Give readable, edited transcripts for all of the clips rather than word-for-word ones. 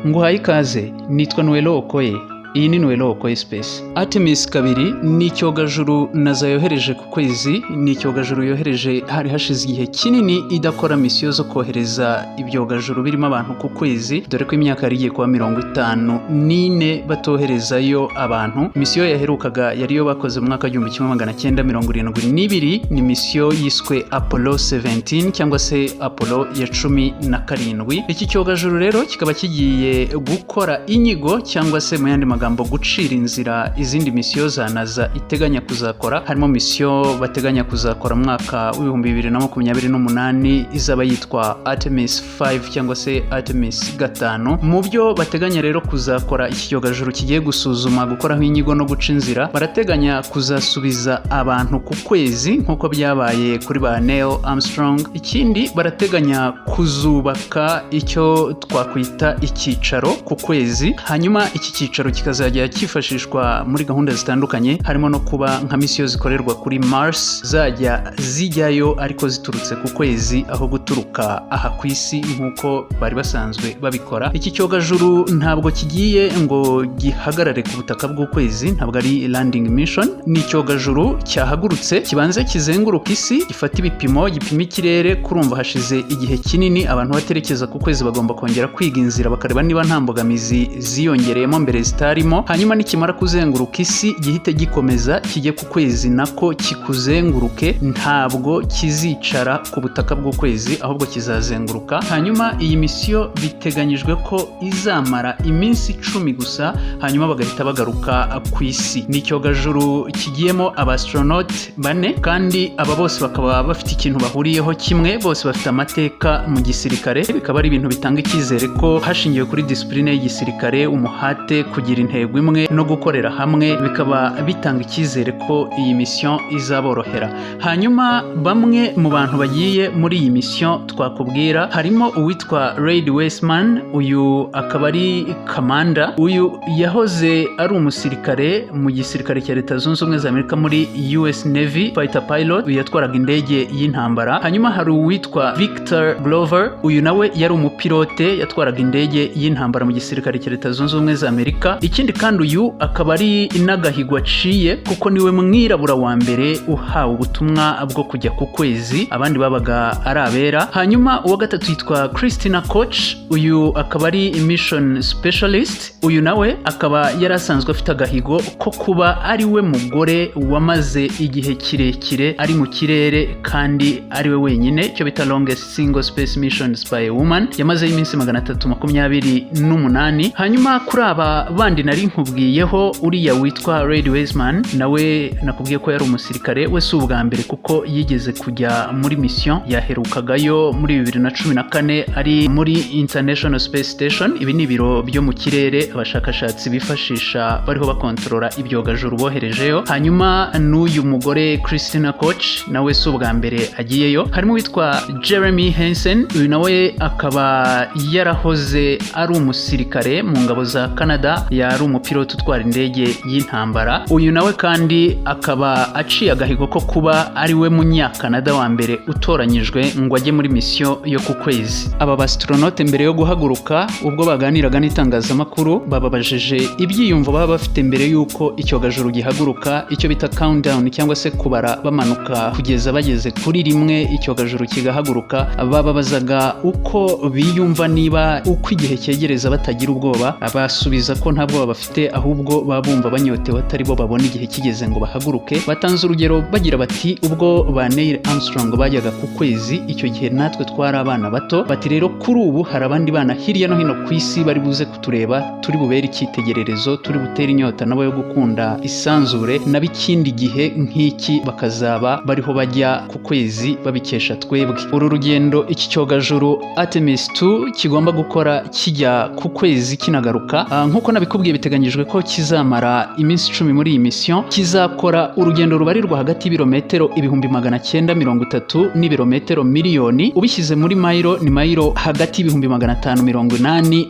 nguhaye ikaze, nitwa Nuello Okoye. Iyi ni Nuello Okoye Space. Artemis kabiri ni icyogajuru naza yohereje ku Kwezi, ni icyogajuru yohereje hari hashize igihe kinini idakora misiyo zo kohereza ibyogajuru birimo abantu ku Kwezi, dore ko imyaka yari igiye kuba 54 batoherezayo abantu. Misiyo yaherukaga yari yo bakoze mu mwaka 1972, ni misiyo yiswe Apollo 17 cyangwa se Apollo ya 17. Iki cyogajuru rero kikaba kigiye gukora inyigo cyangwa se mu yandi magambo gucira inzira izindi misiyo za NASA iteganya kuzakora. Harimo misiyo bateganya kuzakora mwaka w'2028 izaba yitwa Artemis 5 cyangwa se Artemis 5. Mu byo bateganya rero kuzakora iki cyogajuru kigiye gusuzuma gukoraho inyigo no guca inzira, barateganya kuzasubiza abantu ku Kwezi nkuko byabaye kuri ba Neil Armstrong. Ikindi barateganya kuzubaka icyo twakwita icyicaro ku Kwezi, hanyuma iki cyicaro kikazajya cyifashishwa muri gahunda zitandukanye, harimo no kuba nka misiyo zikorerwa kuri Mars zajya zijyayo ariko ziturutse ku Kwezi aho guturuka aha ku isi nkuko bari basanzwe babikora. Iki cyogajuru ntabwo kigiye ngo gihagarare ku butaka bw'Ukwezi, ntabwo ari landing mission. Ni icyogajuru cyahagurutse kibanze kizenguruka isi, gifata ibipimo, gipima ikirere. Kurumva hashize igihe kinini abantu baterekeza ku Kwezi bagomba kongera kwiga inzira bakareba niba nta mbogamizi ziyongereyemo mbere zitarimo. Hanyuma nikimara kuzenguruka isi gihite gikomeza kijye ku Kwezi nako kikuzenguruke, ntabwo kizicara ku butaka bw'Ukwezi ahubwo kizazenguruka. Hanyuma iyi misiyo biteganyijwe ko izamara iminsi 10 gusa, hanyuma bagahita bagaruka ku isi. Ni icyogajuru kigiyemo abastronaut 4 kandi aba bose bakaba bafite ikintu bahuriyeho kimwe, bose bafite amateka mu gisirikare. Bikaba ari ibintu bitanga icyizere ko hashingiwe kuri discipline y'igisirikare, umuhate, kugira intego imwe no gukorera hamwe, bikaba bitanga icyizere ko iyi mission izaborohera. Hanyuma bamwe mu bantu bagiye muri iyi mission twakubwira, harimo uwitwa Reid Weissman. Uyu akaba ari kamanda, uyu yahoze ari umusirikare mu gisirikare cya Leta Zunze Ubumwe za Amerika muri US Navy, fighter pilot, uyu yatwaraga indege y'intambara. Hanyuma hari uwitwa Victor Glover, uyu nawe yari umupilote yatwaraga indege y'intambara mu gisirikare cya Leta Zunze Ubumwe za Amerika. Ikindi kandi uyu akaba ari n'agahigo aciye kuko niwe mwirabura wa mbere uhawe ubutumwa bwo kujya ku Kwezi, abandi babaga ari abera. Hanyuma uwa gatatu yitwa Christina Koch, uyu akaba ari mission specialist. Uyu nawe akaba yarasanzwe afite agahigo ko kuba ari we mugore wamaze igihe kirekire ari mu kirere kandi ari we wenyine, cyo bita longest single space missions by a woman, yamaze iminsi 328. Hanyuma kuri aba bandi nari nkubwiyeho, uriya witwa Reid Weissman nawe nakubwiye ko yari umusirikare, we si ubwa mbere kuko yigeze kujya muri mission, yaherukagayo muri 2014 ari muri International Space Station. Ibi ni ibiro byo mu kirere abashakashatsi bifashisha bariho bakontorora ibyogajuru boherejeyo. Hanyuma n'uyu mugore Christina Koch nawe si ubwa mbere agiyeyo. Harimo witwa Jeremy Hansen, uyu nawe akaba yarahoze ari umusirikare mu ngabo za Canada, yari umupilote utwara indege y'intambara. Uyu nawe kandi akaba aciye agahigo ko kuba ari we munyakanada wa mbere utoranyijwe ngo ajye muri misiyo yo ku Kwezi. Aba bastronaute mbere yo guhaguruka, ubwo baganiraga n'itangazamakuru, bababajije ibyiyumvo baba bafite mbere y'uko icyogajuru gihaguruka, icyo bita countdown cyangwa se kubara bamanuka kugeza bageze kuri 1 icyogajuru kigahaguruka. Bababazaga uko biyumva, niba uko igihe cyegereza batagira ubwoba. Basubiza ko nta bwoba bafite, ahubwo babumva banyotewe atari bo babona igihe kigeze ngo bahaguruke. Batanze urugero bagira bati ubwo ba Neil Armstrong bajyaga ku Kwezi, icyo gihe natwe twari abana bato. Bati rero kuri ubu hari abandi bana hirya no hino ku isi bari buze kutureba, turi bubere icyitegererezo, turi butera inyota nabo yo gukunda isanzure, n'abikindi gihe nk'iki bakazaba bariho bajya ku Kwezi babikesha twebwe. Uru rugendo iki cyogajuru Artemis 2 kigomba gukora kijya ku Kwezi kinagaruka, nkuko nabikubwiye biteganyijwe ko kizamara iminsi 10 muri iyi mission, kizakora urugendo rubarirwa hagati y'ibirometero 930 n'ibirometero miliyoni. Ubishyize muri mayiro ni mayiro hagati y'580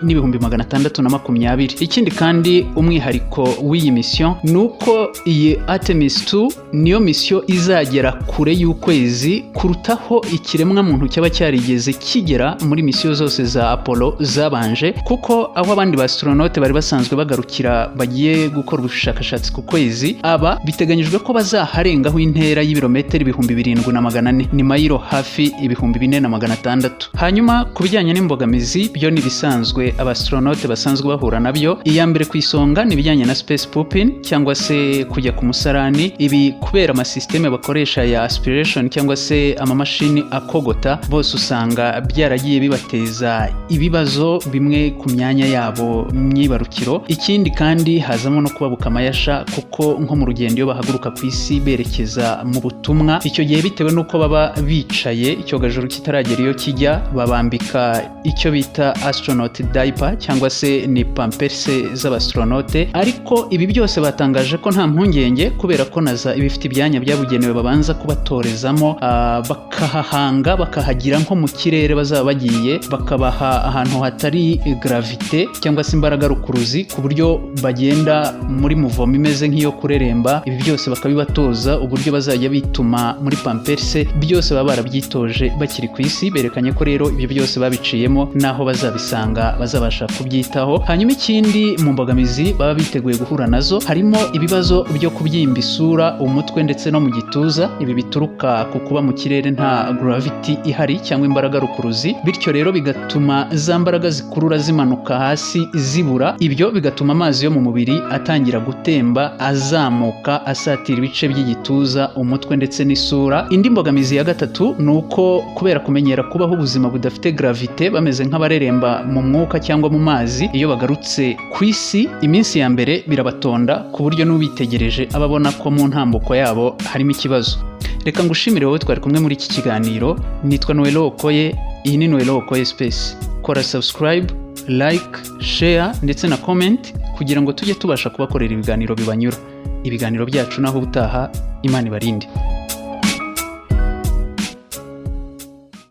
n'620. Ikindi kandi umwihariko w'iyi mission nuko iyi Artemis 2 niyo mission izagera kure y'ukwezi kurutaho ikiremwa muntu cyaba cyarigeze kigera muri mission zose za Apollo zabanje, kuko aho abandi astronaute bari basanzwe bagarukira bagiye gukora ubushakashatsi ku kwezi, aba biteganyijwe ko bazaharengaho intera y'ibirometero 7,400, ni mayiro hafi 4,600. Hanyuma ku bijyanye n'imbogamizi byo ni bisanzwe abastronaute basanzwe bahura nabyo. Iya mbere ku isonga ni bijyanye na space pooping cyangwa se kujya ku musarani. Ibi kubera amasysteme bakoresha ya aspiration cyangwa se amamashini akogota, bose usanga byaragiye bibateza ibibazo bimwe ku myanya yabo myibarukiro. Ikindi kandi hazamo no kubabuka amayasha, kuko nko mu rugendo iyo bahaguruka ku isi berekeza mu butumwa, icyo gihe bitewe nuko baba bicaye icyogajuru kitaragera iyo kijya, babambika icyo bita astronaut diaper cyangwa se ni pampers z'abastronaute. Ariko ibi byose batangaje ko nta mpungenge, kubera ko naza ibifite ibyanya byabugenewe babanza kubatorezamo, bakahahanga bakahagira nko mu kirere bazaba bagiye, bakabaha ahantu hatari gravite cyangwa se imbaraga rukuruzi, ku buryo bagenda muri muvomo imeze nk'iyo kureremba. Ibi byose bakabibatoza uburyo bazajya bituma muri pampers, byose baba barabyitoje bakiri ku isi. Berekanye ko rero ibyo byose babiciyemo, naho bazabisanga bazabasha kubyitaho. Hanyuma ikindi mu mbogamizi baba biteguye guhura nazo harimo ibibazo byo kubyimba isura, umutwe ndetse no mu gituza. Ibi bituruka ku kuba mu kirere nta gravity ihari cyangwa imbaraga rukuruzi, bityo rero bigatuma za mbaraga zikurura zimanuka hasi zibura. Ibyo bigatuma amazi yo mu mubiri atangira gutemba azamuka asatira ibice by'igituza, umutwe ndetse n'isura. Indi mbogamizi ya gatatu nuko kubera kumenyera kubaho ubuzima budafite gravite, bameze nk'abareremba mu mwuka cyangwa mu mazi, iyo bagarutse ku isi iminsi ya mbere birabatonda, ku buryo n'ubitegereje ababona ko mu ntambuko yabo harimo ikibazo. Reka ngushimire wowe twari kumwe muri iki kiganiro. Nitwa Nuello Okoye, iyi ni Nuello Okoye Space. Kora subscribe, like, share ndetse na comment kugira ngo tujye tubasha kubakorera ibiganiro bibanyura. Ibiganiro byacu naho ubutaha, Imana ibarinde.